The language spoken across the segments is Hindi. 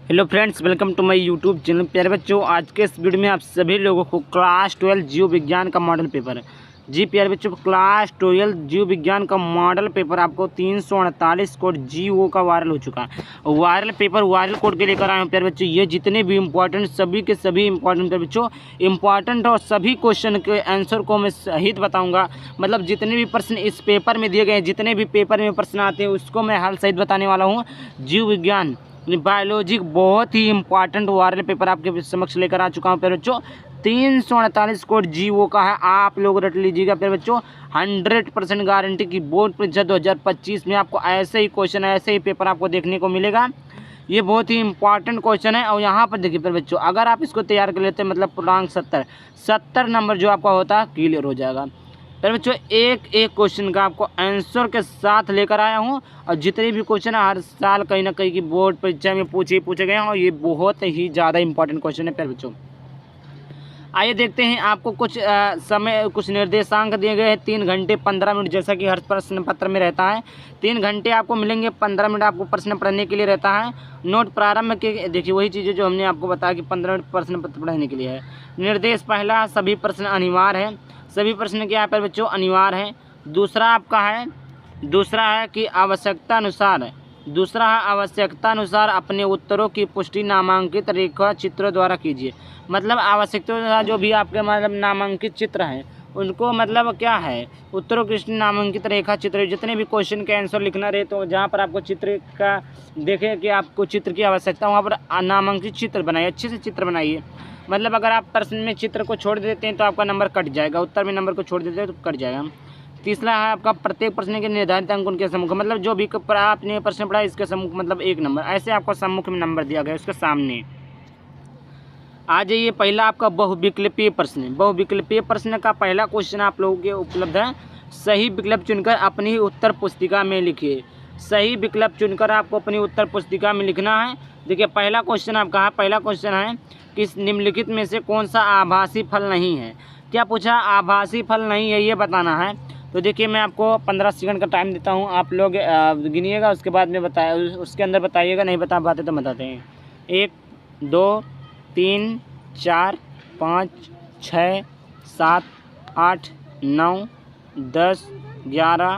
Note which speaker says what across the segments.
Speaker 1: Hello friends, welcome to my YouTube channel. प्यारे बच्चों, आज के इस वीडियो में आप सभी लोगों को क्लास 12 जीव विज्ञान का मॉडल पेपर जी प्यारे बच्चों, क्लास 12 जीव विज्ञान का मॉडल पेपर आपको 348 कोड जीओ का वायरल हो चुका है। वायरल पेपर वायरल कोड के लेकर आए हैं प्यारे बच्चों। ये जितने भी इंपॉर्टेंट सभी के सभी इंपॉर्टेंट प्यारे बच्चों इंपॉर्टेंट और सभी क्वेश्चन के आंसर को मैं सहित बताऊँगा। मतलब जितने भी प्रश्न इस पेपर में दिए गए हैं, जितने भी पेपर में प्रश्न आते हैं उसको मैं हल सहित बताने वाला हूँ। जीव विज्ञान बायोलॉजी बहुत ही इंपॉर्टेंट वायरल पेपर आपके समक्ष लेकर आ चुका हूँ प्यारे बच्चों। 348 कोड जीओ का है, आप लोग रट लीजिएगा प्यारे बच्चों। 100% गारंटी की बोर्ड परीक्षा 2025 में आपको ऐसे ही क्वेश्चन ऐसे ही पेपर आपको देखने को मिलेगा। ये बहुत ही इंपॉर्टेंट क्वेश्चन है। और यहाँ पर देखिए प्यारे बच्चों, अगर आप इसको तैयार कर लेते हैं मतलब पूर्णांक 70 नंबर जो आपका होता है क्लियर हो जाएगा प्यारे बच्चों। एक एक क्वेश्चन का आपको आंसर के साथ लेकर आया हूँ। और जितने भी क्वेश्चन हर साल कहीं ना कहीं की बोर्ड परीक्षा में पूछे गए हैं और ये बहुत ही ज़्यादा इंपॉर्टेंट क्वेश्चन है प्यारे बच्चों। आइए देखते हैं, आपको कुछ समय कुछ निर्देशांक दिए गए हैं। 3 घंटे 15 मिनट जैसा कि हर प्रश्न पत्र में रहता है। 3 घंटे आपको मिलेंगे, 15 मिनट आपको प्रश्न पढ़ने के लिए रहता है। नोट प्रारंभ के देखिए वही चीज़ें जो हमने आपको बताया कि 15 मिनट प्रश्न पत्र पढ़ने के लिए है। निर्देश पहला, सभी प्रश्न अनिवार्य है। सभी प्रश्न क्या है पर बच्चों अनिवार्य है। दूसरा है कि आवश्यकता अनुसार अपने उत्तरों की पुष्टि नामांकित रेखा चित्रों द्वारा कीजिए। मतलब आवश्यकता अनुसार जो भी आपके मतलब नामांकित चित्र हैं उनको मतलब क्या है उत्तरों की नामांकित रेखा चित्र, जितने भी क्वेश्चन के आंसर लिखना रहे तो जहाँ पर आपको चित्र का देखें कि आपको चित्र की आवश्यकता वहाँ पर नामांकित चित्र बनाइए, अच्छे से चित्र बनाइए। मतलब अगर आप प्रश्न में चित्र को छोड़ देते हैं तो आपका नंबर कट जाएगा, उत्तर में नंबर को छोड़ देते हैं तो कट जाएगा। तीसरा है आपका प्रत्येक प्रश्न के निर्धारित अंक उनके सम्मुख, मतलब जो भी आपने प्रश्न पढ़ा इसके सम्मुख मतलब 1 नंबर, ऐसे आपको सम्मुख में नंबर दिया गया उसके सामने। आ जाइए, पहला आपका बहुविकल्पीय प्रश्न। बहुविकल्पीय प्रश्न का पहला क्वेश्चन आप लोगों के उपलब्ध है। सही विकल्प चुनकर अपनी उत्तर पुस्तिका में लिखिए। सही विकल्प चुनकर आपको अपनी उत्तर पुस्तिका में लिखना है। देखिए पहला क्वेश्चन आपका है, पहला क्वेश्चन है कि निम्नलिखित में से कौन सा आभासी फल नहीं है। क्या पूछा? आभासी फल नहीं है, ये बताना है। तो देखिए मैं आपको 15 सेकंड का टाइम देता हूँ, आप लोग गिनिएगा, उसके बाद में बताया उसके अंदर बताइएगा, नहीं बता पाते तो बताते हैं। 1 2 3 4 5 6 7 8 9 10 11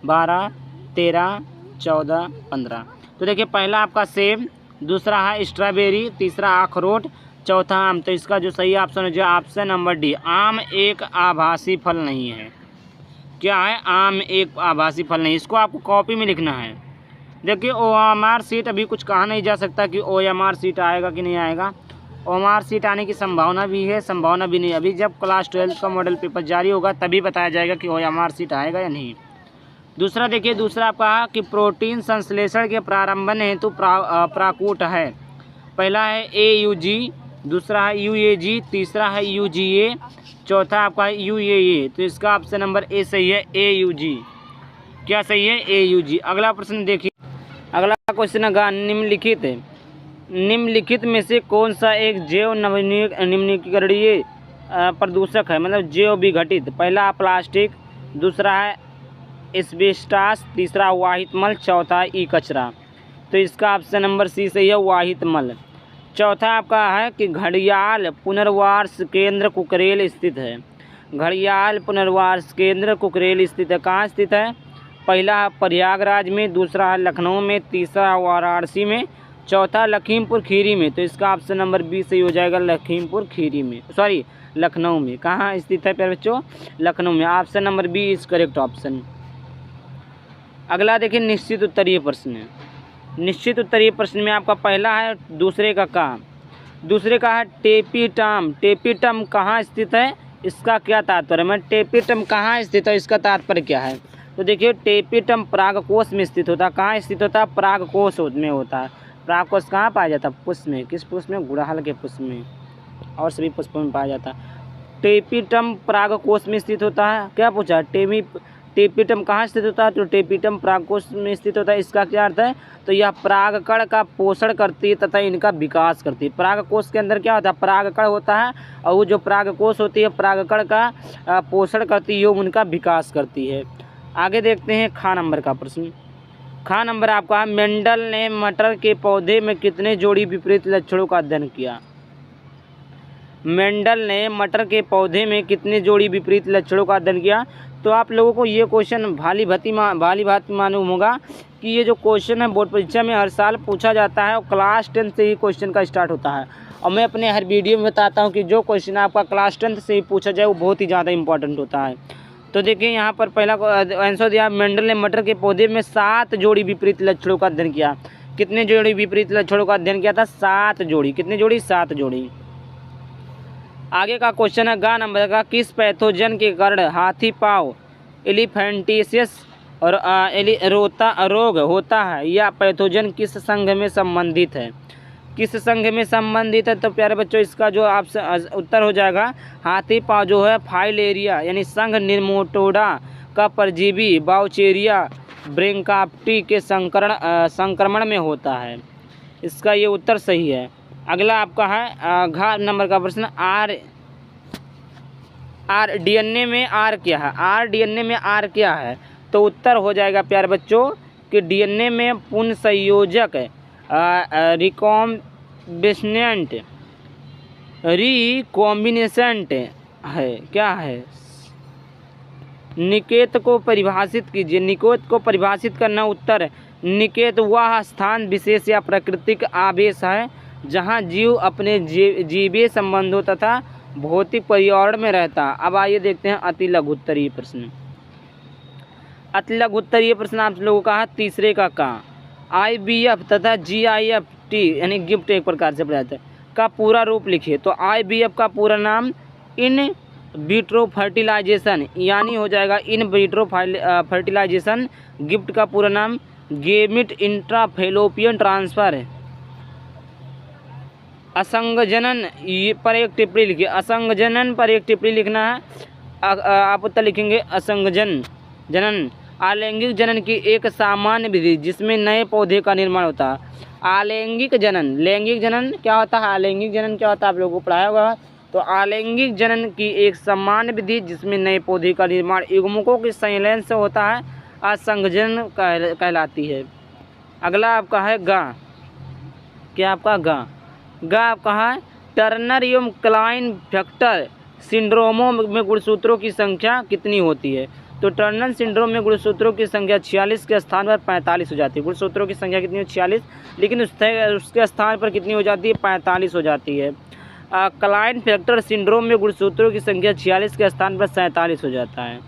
Speaker 1: 12 13 14 15। तो देखिए पहला आपका सेब, दूसरा है स्ट्रॉबेरी, तीसरा अखरोट, चौथा आम। तो इसका जो सही ऑप्शन है जो ऑप्शन नंबर डी, आम एक आभासी फल नहीं है। क्या है? आम एक आभासी फल नहीं। इसको आपको कॉपी में लिखना है। देखिए OMR सीट अभी कुछ कहा नहीं जा सकता कि OMR सीट आएगा कि नहीं आएगा। OMR सीट आने की संभावना भी है, संभावना भी नहीं। अभी जब क्लास 12 का मॉडल पेपर जारी होगा तभी बताया जाएगा कि OMR सीट आएगा या नहीं। दूसरा देखिए, दूसरा आपका कि प्रोटीन संश्लेषण के प्रारंभन हेतु प्राकूट है। पहला है AUG, दूसरा है UAG, तीसरा है UGA, चौथा आपका है UAA। तो इसका ऑप्शन नंबर ए सही है, AUG। क्या सही है? AUG। अगला प्रश्न देखिए, अगला क्वेश्चन है निम्नलिखित में से कौन सा एक जैव निम्नीकरणीय प्रदूषक है, मतलब जैव विघटित। पहला प्लास्टिक, दूसरा है एस्बेस्टास, तीसरा वाहित मल, चौथा ई कचरा। तो इसका ऑप्शन नंबर सी सही है, वाहित मल। चौथा आपका है कि घड़ियाल पुनर्वास केंद्र कुकरेल स्थित है। घड़ियाल पुनर्वास केंद्र कुकरेल स्थित है, कहाँ स्थित है? पहला प्रयागराज में, दूसरा है लखनऊ में, तीसरा वाराणसी में, चौथा लखीमपुर खीरी में। तो इसका ऑप्शन नंबर बी सही हो जाएगा, लखीमपुर खीरी में, सॉरी लखनऊ में। कहाँ स्थित है प्यारे बच्चों? लखनऊ में। Option number B is correct option. अगला देखिए निश्चित उत्तरीय प्रश्न। निश्चित उत्तरीय प्रश्न में आपका पहला है दूसरे का है टेपिटम। टेपिटम कहाँ स्थित है, इसका क्या तात्पर्य है? टेपिटम कहाँ स्थित है, इसका तात्पर्य क्या है? तो देखिए टेपिटम परागकोश में स्थित होता है। कहाँ स्थित होता है? परागकोश में होता है। परागकोश कहाँ पाया जाता है? पुष्प में। किस पुष्प में? गुड़हल के पुष्प में और सभी पुष्पों में पाया जाता है। टेपिटम परागकोश में स्थित होता है। क्या पूछा? टेपिटम कहाँ स्थित होता है? तो टेपिटम परागकोश में स्थित होता है। इसका क्या अर्थ है? तो यह परागकण का पोषण करती है तथा इनका विकास करती है। परागकोश के अंदर क्या होता है? परागकण होता है और वो जो परागकोश होती है परागकण का पोषण करती है, उनका विकास करती है। आगे देखते हैं खा नंबर का प्रश्न। खा नंबर आपका, मेंडल ने मटर के पौधे में कितने जोड़ी विपरीत लक्षणों का अध्ययन किया? मेंडल ने मटर के पौधे में कितने जोड़ी विपरीत लक्षणों का अध्ययन किया? तो आप लोगों को ये क्वेश्चन भाली भांति मालूम होगा कि ये जो क्वेश्चन है बोर्ड परीक्षा में हर साल पूछा जाता है और क्लास 10 से ही क्वेश्चन का स्टार्ट होता है। और मैं अपने हर वीडियो में बताता हूँ कि जो क्वेश्चन आपका क्लास 10 से ही पूछा जाए वो बहुत ही ज़्यादा इंपॉर्टेंट होता है। तो देखिए यहाँ पर पहला आंसर दिया, मेंडल ने मटर के पौधे में 7 जोड़ी विपरीत लक्षणों का अध्ययन किया। कितने जोड़ी विपरीत लक्षणों का अध्ययन किया था? 7 जोड़ी। कितनी जोड़ी? 7 जोड़ी। आगे का क्वेश्चन है गा नंबर का, किस पैथोजन के कारण हाथी पाँव एलिफेंटियस और रोता रोग होता है? या पैथोजन किस संघ में संबंधित है? किस संघ में संबंधित है? तो प्यारे बच्चों इसका जो आपसे उत्तर हो जाएगा हाथी पाँव जो है फाइलेरिया यानी संघ निमोटोडा का परजीवी बाउचेरिया ब्रैंकाप्टी के संक्रमण में होता है। इसका ये उत्तर सही है। अगला आपका है घ नंबर का प्रश्न, आर डीएनए में आर क्या है? आर डीएनए में आर क्या है? तो उत्तर हो जाएगा प्यारे बच्चों कि डीएनए में पुनः संयोजक रिकॉम्बिनेसेंट है। क्या है? निकेत को परिभाषित कीजिए। निकेत को परिभाषित करना उत्तर, निकेत वह स्थान विशेष या प्राकृतिक आवेश है जहाँ जीव अपने जीवीय संबंधों तथा भौतिक पर्यावरण में रहता। अब आइए देखते हैं अति लघुत्तरीय प्रश्न। अति लघुत्तरीय प्रश्न आप लोगों का है तीसरे का IVF तथा GIFT यानी गिफ्ट एक प्रकार से पढ़ा जाता है का पूरा रूप लिखिए। तो IVF का पूरा नाम इन विट्रो फर्टिलाइजेशन यानी हो जाएगा इन विट्रो फर्टिलाइजेशन। गिफ्ट का पूरा नाम गेमिट इंट्राफेलोपियन ट्रांसफर है। असंगजनन पर एक टिप्पणी लिखिए। असंगजनन पर एक टिप्पणी लिखना है। आप उत्तर लिखेंगे असंगजन जनन अलैंगिक जनन की एक सामान्य विधि जिसमें नए पौधे का निर्माण होता है। अलैंगिक जनन, लैंगिक जनन क्या होता है? अलैंगिक जनन क्या होता है? आप लोगों को पढ़ाया होगा। तो अलैंगिक जनन की एक सामान्य विधि जिसमें नए पौधे का निर्माण युग्मकों के संलयन से होता है असंगजन कहलाती है। अगला आपका है गा। क्या आपका गा? गा आपका है टर्नर एवं क्लाइन फैक्टर सिंड्रोमों में गुणसूत्रों की संख्या कितनी होती है? तो टर्नर सिंड्रोम में गुणसूत्रों की संख्या 46 के स्थान पर 45 हो जाती है। गुणसूत्रों की संख्या कितनी है? 46, लेकिन उसके स्थान पर कितनी हो जाती है? 45 हो जाती है। क्लाइन फैक्टर सिंड्रोम में गुणसूत्रों की संख्या 46 के स्थान पर 47 हो जाता है।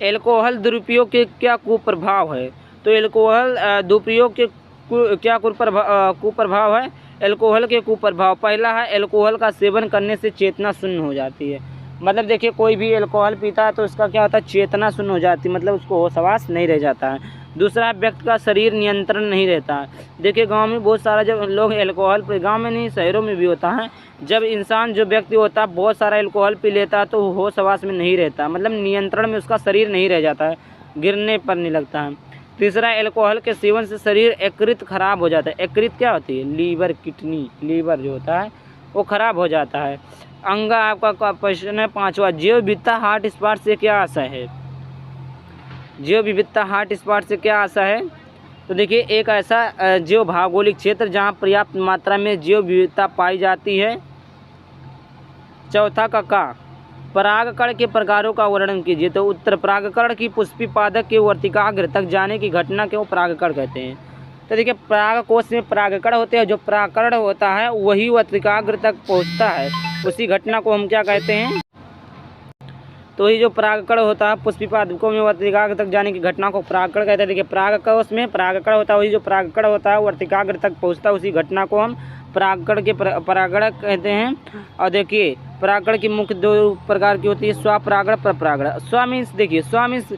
Speaker 1: एल्कोहल दुरुपयोग के क्या कुप्रभाव है? तो एल्कोहल दुरुपयोग के क्या कुप्रभाव है? एल्कोहल के कुप्रभाव, पहला है एल्कोहल का सेवन करने से चेतना शून्य हो जाती है। मतलब देखिए कोई भी एल्कोहल पीता है तो उसका क्या होता है? चेतना शून्य हो जाती है, मतलब उसको होश हवास नहीं रह जाता है। दूसरा, व्यक्ति का शरीर नियंत्रण नहीं रहता है। देखिए गांव में बहुत सारा जब लोग एल्कोहल, गांव में नहीं शहरों में भी होता है, जब इंसान जो व्यक्ति होता है बहुत सारा एल्कोहल पी लेता है तो होश हवास में नहीं रहता, मतलब नियंत्रण में उसका शरीर नहीं रह जाता है, गिरने पर नहीं लगता है। तीसरा, एल्कोहल के सेवन से शरीर यकृत खराब हो जाता है। यकृत क्या होती है? लीवर, किडनी, लीवर जो होता है वो खराब हो जाता है। अंग आपका प्रश्न है पांचवा, जैव विविधता हॉटस्पॉट से क्या आशा है? जैव विविधता हॉटस्पॉट से क्या आशा है? तो देखिए एक ऐसा जैव भौगोलिक क्षेत्र जहां पर्याप्त मात्रा में जैव विविधता पाई जाती है। चौथा का परागकण के प्रकारों का वर्णन कीजिए। तो उत्तर, परागकण की पुष्पी पादक के वर्तिकाग्र तक जाने की घटना को परागकण कहते हैं। तो देखिए परागकोश में परागकण होते हैं, जो परागकण होता है वही वर्तिकाग्र तक पहुंचता है, उसी घटना को हम क्या कहते हैं? तो ये जो परागकण होता है पुष्पी पादकों में वर्तिकाग्र तक जाने की घटना को परागकण कहते हैं। देखिए परागकोश में परागकण होता है, वही जो परागकण होता है वर्तिकाग्र तक पहुंचता है, उसी घटना को हम परागकण के परागण कहते हैं। और देखिए परागकण की मुख्य 2 प्रकार की होती है, स्वपरागण, परपरागण। स्व मीन्स देखिए स्व मीन्स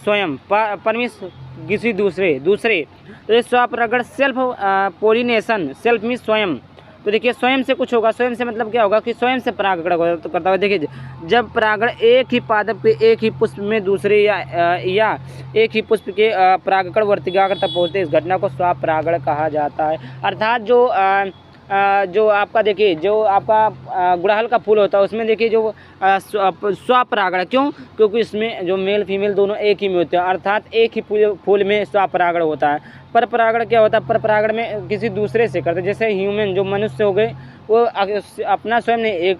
Speaker 1: स्वयं, पर मीन्स किसी दूसरे। तो ये स्वपरागण सेल्फ पोलिनेशन, सेल्फ मीन्स स्वयं। तो देखिए स्वयं से कुछ होगा, स्वयं से मतलब क्या होगा कि स्वयं से परागण करता हुआ। देखिए जब परागण एक ही पादप पे एक ही पुष्प में दूसरे या एक ही पुष्प के परागकण वर्तिकाग्र तक पहुँचते, इस घटना को स्वपरागण कहा जाता है। अर्थात जो जो आपका देखिए जो आपका गुड़हल का फूल होता है उसमें देखिए जो स्वपरागण, क्यों? क्योंकि इसमें जो मेल फीमेल दोनों एक ही में होते हैं, अर्थात एक ही फूल में स्वपरागण होता है। पर परागण क्या होता है? पर परागण में किसी दूसरे से करते, जैसे ह्यूमन जो मनुष्य हो गए वो अपना स्वयं नहीं, एक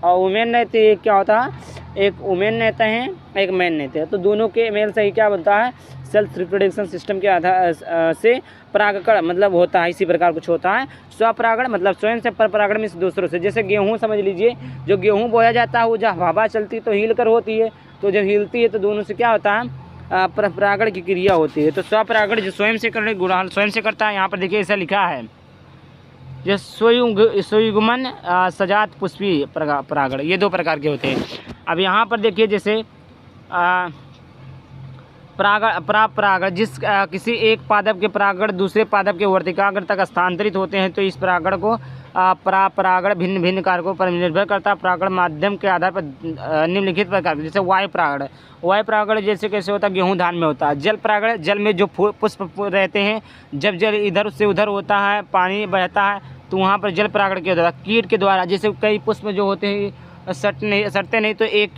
Speaker 1: वुमेन रहती है, क्या होता है, एक वुमेन रहते हैं, एक मैन रहते हैं, तो दोनों के मेल से ही क्या बनता है? सेल्फ रिप्रोडक्शन सिस्टम के आधार से परागकण मतलब होता है, इसी प्रकार कुछ होता है। स्वपरागण मतलब स्वयं से, पर परागण में दूसरों से। जैसे गेहूँ समझ लीजिए, जो गेहूँ बोया जाता है वो जब हवा चलती तो हिल कर होती है, तो जब हिलती है तो दोनों से क्या होता है? पर परागण की क्रिया होती है। तो स्वपरागण जो स्वयं से करने, गुड़हल स्वयं से करता है। यहाँ पर देखिए ऐसा लिखा है, जो स्वयुग्मन सजात पुष्पी परागण, ये दो प्रकार के होते हैं। अब यहाँ पर देखिए जैसे परागण जिस किसी एक पादप के परागण दूसरे पादप के वर्तिकाग्र तक स्थानांतरित होते हैं, तो इस परागण को परागण भिन्न भिन्न कारकों पर निर्भर करता है। परागण माध्यम के आधार पर निम्नलिखित प्रकार, जैसे वायु परागण जैसे कैसे होता है? गेहूँ धान में होता है। जल परागण, जल में जो पुष्प रहते हैं, जब जल इधर से उधर होता है, पानी बहता है, तो वहाँ पर जल परागण क्या होता है? कीट के द्वारा, जैसे कई पुष्प जो होते हैं सटते नहीं, तो एक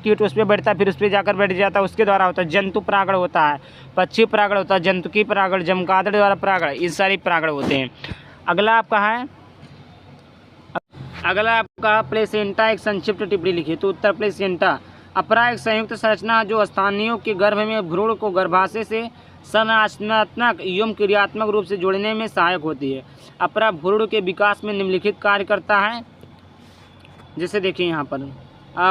Speaker 1: कीट उस पर बैठता है, फिर उस पर जाकर बैठ जाता है, उसके द्वारा होता है। जंतु परागण होता है, पक्षी परागण होता है, जंतुकी परागण, चमगादड़ द्वारा परागण, ये सारी परागण होते हैं। अगला आपका प्लेसेंटा, एक संक्षिप्त टिप्पणी लिखिए। तो उत्तर, प्लेसेंटा अपरा एक संयुक्त संरचना जो स्तनियों के गर्भ में भ्रूण को गर्भाशय से संरचनात्मक एवं क्रियात्मक रूप से जोड़ने में सहायक होती है। अपरा भ्रूण के विकास में निम्नलिखित कार्य करता है। जैसे देखिए यहाँ पर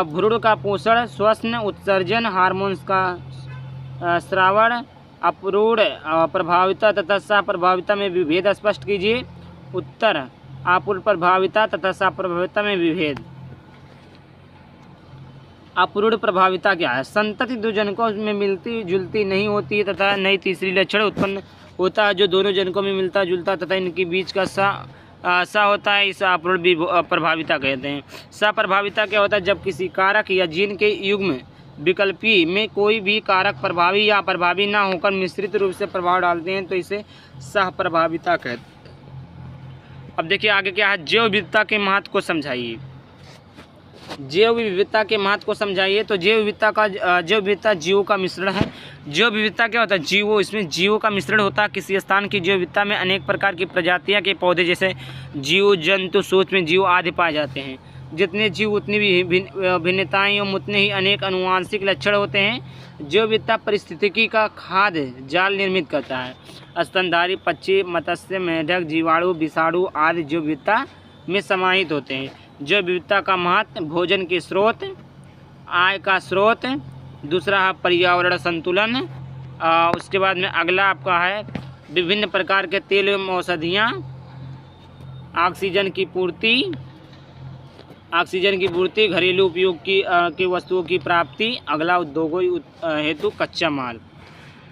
Speaker 1: भ्रूण का पोषण, श्वसन, उत्सर्जन, हार्मोन्स का स्रावण, अपरूढ़ प्रभाविता तथा सप्रभाविता में विभेद स्पष्ट कीजिए। उत्तर, अपूर्ण प्रभाविता तथा सप्रभाविता में विभेद। अपूर्ण प्रभाविता क्या है? संतति दो जनकों में मिलती जुलती नहीं होती है तथा नई तीसरी लक्षण उत्पन्न होता है जो दोनों जनकों में मिलता जुलता तथा इनके बीच का सा होता है, इसे अपूर्ण प्रभाविता कहते हैं। सप्रभाविता क्या होता है? जब किसी कारक या जीन के युग्म विकल्पी में कोई भी कारक प्रभावी या अप्रभावी ना होकर मिश्रित रूप से प्रभाव डालते हैं, तो इसे सहप्रभाविता कहते हैं। अब देखिए आगे क्या है, जैव विविधता के महत्व को समझाइए। जैव विविधता के महत्व को समझाइए। तो जैव विविधता जीवों का मिश्रण है। जैव विविधता क्या होता है? जीवों, इसमें जीवों का मिश्रण होता है। किसी स्थान की जैव विविधता में अनेक प्रकार की प्रजातियां के पौधे जैसे जीव, जंतु, सूक्ष्म जीव आदि पाए जाते हैं। जितने जीव उतनी भी भिन्नताएं एवं उतने ही अनेक अनुवांशिक लक्षण होते हैं। जैव विविधता पारिस्थितिकी का खाद्य जाल निर्मित करता है। स्तनधारी पक्षी, मत्स्य, मेढक, जीवाणु, विषाणु आदि जैव विविधता में समाहित होते हैं। जैव विविधता का महत्व, भोजन के स्रोत, आय का स्रोत, दूसरा है पर्यावरण संतुलन। उसके बाद में अगला आपका है विभिन्न प्रकार के तेल एवं औषधियाँ, ऑक्सीजन की पूर्ति, घरेलू उपयोग की वस्तुओं की प्राप्ति। अगला उद्योगों हेतु कच्चा माल।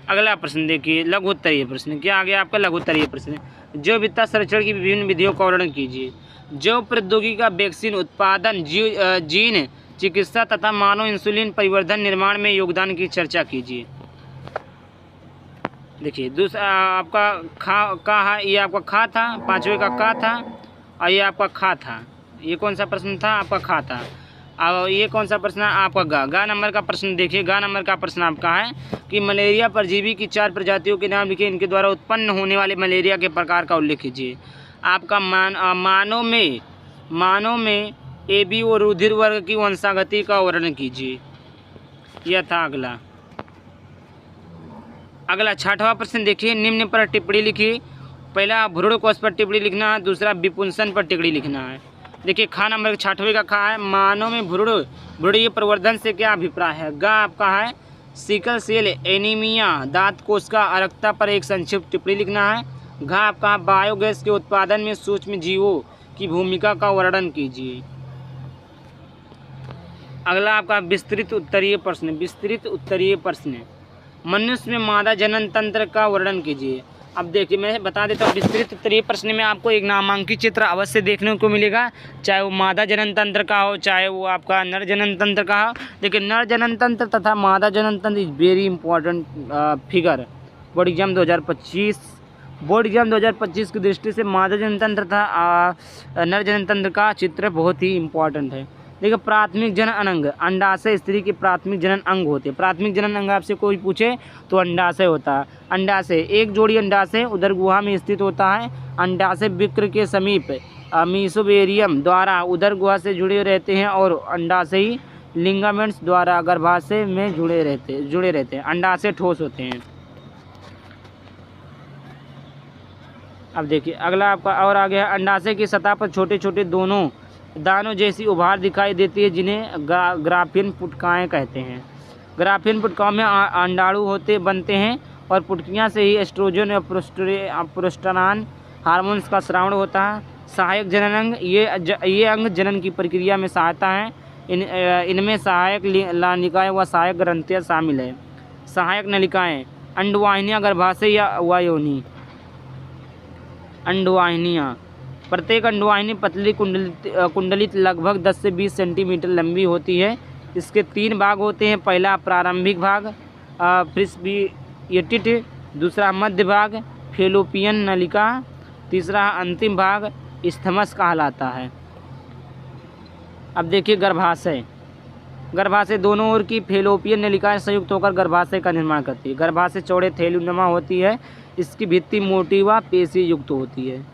Speaker 1: अगला प्रश्न देखिए, लघु उत्तरीय प्रश्न। क्या आ गया आपका? लघु उत्तरीय प्रश्न। जैव विविधता संरक्षण की विभिन्न विधियों का वर्णन कीजिए। जैव प्रौद्योगिकी का वैक्सीन उत्पादन, जीन चिकित्सा तथा मानव इंसुलिन परिवर्धन निर्माण में योगदान की चर्चा कीजिए। देखिए दूसरा आपका का है, ये आपका खा था, पांचवे का का था, और ये आपका खा था। ये कौन सा प्रश्न था? आपका खा था। और ये कौन सा प्रश्न है? आपका गा नंबर का प्रश्न। देखिए गा नंबर का प्रश्न आपका है कि मलेरिया परजीवी की 4 प्रजातियों के नाम लिखिए, इनके द्वारा उत्पन्न होने वाले मलेरिया के प्रकार का उल्लेख कीजिए। आपका मानव में AB और रुधिर वर्ग की वंशागति का वर्णन कीजिए। यह था अगला 6वां प्रश्न देखिए, निम्न पर टिप्पणी लिखिए। पहला भ्रूण कोश पर टिप्पणी लिखना है, दूसरा विपुंसन पर टिप्पणी लिखना है। देखिए खा नंबर 6वें का खा है, मानव में भ्रूणीय प्रवर्धन से क्या अभिप्राय है? गा आपका है सिकल सेल एनीमिया, दांत कोश का अरक्ता पर एक संक्षिप्त टिप्पणी लिखना है। घा आपका बायोगैस के उत्पादन में सूक्ष्म जीवों की भूमिका का वर्णन कीजिए। अगला आपका विस्तृत उत्तरीय प्रश्न। मनुष्य में मादा जनन तंत्र का वर्णन कीजिए। अब देखिए मैं बता देता हूँ, विस्तृत उत्तरीय प्रश्न में आपको एक नामांकित चित्र अवश्य देखने को मिलेगा, चाहे वो मादा जनन तंत्र का हो, चाहे वो आपका नर जनन तंत्र का हो। देखिए नर जनन तंत्र तथा मादा जनन तंत्र is very important figure board exam 2025 board exam 2025 की दृष्टि से मादा जनतंत्र तथा नर जनतंत्र का चित्र बहुत ही इम्पोर्टेंट है। देखिए प्राथमिक जनन अंग, अंडाशय स्त्री के प्राथमिक जनन अंग होते हैं। प्राथमिक जनन अंग आपसे कोई पूछे तो अंडाशय होता है। अंडाशय, एक जोड़ी अंडाशय उदर गुहा में स्थित होता है। अंडाशय विक्र के समीप मीसोबेरियम द्वारा उदर गुहा से जुड़े रहते हैं और अंडाशयी लिगामेंट्स द्वारा गर्भाशय में जुड़े रहते हैं। अंडाशय ठोस होते हैं। अब देखिए अगला आपका और आगे है, अंडाशय की सतह पर छोटे छोटे दोनों दानों जैसी उभार दिखाई देती है जिन्हें ग्राफियन पुटकाएँ कहते हैं। ग्राफियन पुटकाओं में अंडाणु बनते हैं और पुटकियाँ से ही एस्ट्रोजन और प्रोस्टेरोन हार्मोन्स का स्रावण होता है। सहायक जनन अंग, ये अंग जनन की प्रक्रिया में सहायता है। इनमें सहायक नलिकाएँ व सहायक ग्रंथियाँ शामिल है। सहायक नलिकाएँ, अंडवाहिनियाँ, गर्भाशय या योनि। अंडवाहिनियाँ, प्रत्येक अंडवाहिनी पतली कुंडलित लगभग 10 से 20 सेंटीमीटर लंबी होती है। इसके 3 भाग होते हैं। पहला प्रारंभिक भाग प्रिस्बिएटेड, दूसरा मध्य भाग फेलोपियन नलिका, तीसरा अंतिम भाग इस्थमस कहलाता है। अब देखिए गर्भाशय। गर्भाशय दोनों ओर की फेलोपियन नलिकाएं संयुक्त होकर गर्भाशय का निर्माण करती है। गर्भाशय चौड़े थैलीनुमा होती है। इसकी भित्ति मोटी व पेशी युक्त होती है।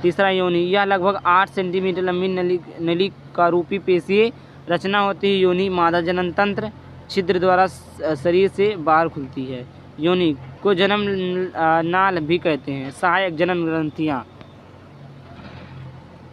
Speaker 1: तीसरा योनि, यह लगभग 8 सेंटीमीटर लंबी नलिका रूपी पेशीय रचना होती है। योनि मादा जनन तंत्र छिद्र द्वारा शरीर से बाहर खुलती है। योनि को जन्म नाल भी कहते हैं। सहायक जनन ग्रंथियाँ,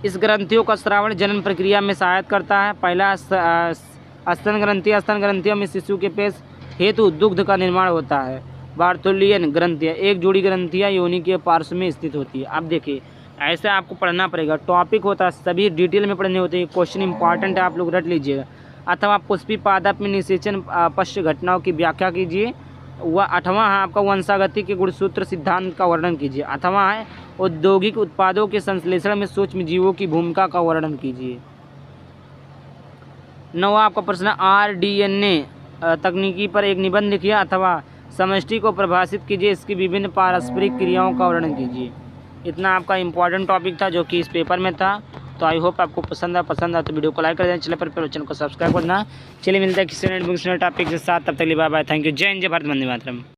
Speaker 1: इस ग्रंथियों का स्रावण जनन प्रक्रिया में सहायता करता है। पहला स्तन ग्रंथियाँ, स्तन ग्रंथियों में शिशु के पेट हेतु दुग्ध का निर्माण होता है। बार्थोलियन ग्रंथियाँ, एक जोड़ी ग्रंथियाँ योनि के पार्श्व में स्थित होती है। अब देखिए ऐसे आपको पढ़ना पड़ेगा, टॉपिक होता है, सभी डिटेल में पढ़ने होते हैं। क्वेश्चन इंपॉर्टेंट है, आप लोग रट लीजिएगा। अथवा पुष्पी पादप में निषेचन पश्च घटनाओं की व्याख्या कीजिए। वह 8वां है आपका वंशागति के गुणसूत्र सिद्धांत का वर्णन कीजिए। 8वां है औद्योगिक उत्पादों के संश्लेषण में सूक्ष्म जीवों की भूमिका का वर्णन कीजिए। 9वां आपका प्रश्न RDNA तकनीकी पर एक निबंध लिखिए अथवा समष्टि को परिभाषित कीजिए। इसकी विभिन्न पारस्परिक क्रियाओं का वर्णन कीजिए। इतना आपका इंपॉर्टेंट टॉपिक था जो कि इस पेपर में था। तो आई होप आपको पसंद आया तो वीडियो को लाइक कर देना, चैनल को सब्सक्राइब करना। चलिए मिलता है किसी नए टॉपिक के साथ, तब तक के लिए बाय बाय, थैंक यू, जय हिंद, जय भारत, वंदे मातरम।